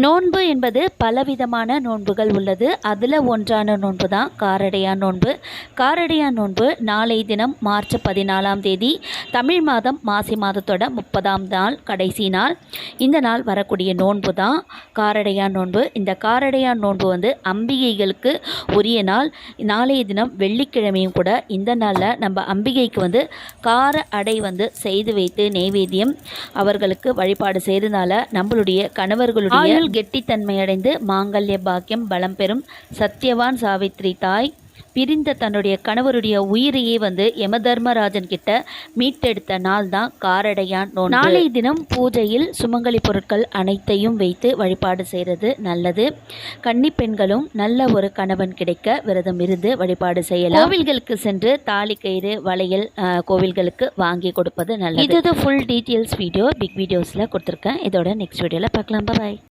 நோன்பு என்பது பலவிதமான நோன்புகள் உள்ளது. அதில் ஒன்றான நோன்பு தான் காரடையான் நோன்பு. காரடையான் நோன்பு நாளை தினம் மார்ச் 14ஆம் தேதி, தமிழ் மாதம் மாசி மாதத்தோட 30ஆம் நாள், கடைசி நாள். இந்த நாள் வரக்கூடிய நோன்பு தான் காரடையான் நோன்பு. இந்த காரடையான் நோன்பு அம்பிகைகளுக்கு உரிய நாள். நாளைய தினம் வெள்ளிக்கிழமையும் கூட இந்த நாளில் நம்ம அம்பிகைக்கு கார அடை செய்து வைத்து நெய்வேத்தியம் அவர்களுக்கு வழிபாடு செய்தனால நம்மளுடைய கணவர்களுடைய கெட்டித்தன்மையடைந்து மாங்கல்ய பாக்கியம் பலம் பெறும். சத்யவான் சாவித்ரி தாய் பிரிந்த தன்னுடைய கணவருடைய உயிரையே யமதர்மராஜன் கிட்ட மீட்டெடுத்த நாள் தான் காரடையான் நோன்பு. நாளை தினம் பூஜையில் சுமங்கலி பொருட்கள் அனைத்தையும் வைத்து வழிபாடு செய்கிறது நல்லது. கன்னி பெண்களும் நல்ல ஒரு கணவன் கிடைக்க விரதம் இருந்து வழிபாடு செய்யலாம். கோவில்களுக்கு சென்று தாலி கயிறு வளையல் கோவில்களுக்கு வாங்கி கொடுப்பது நல்லது. இது ஃபுல் டீட்டெயில்ஸ் வீடியோ பிக் வீடியோஸில் கொடுத்துருக்கேன். இதோட நெக்ஸ்ட் வீடியோவில் பார்க்கலாம். பாய்.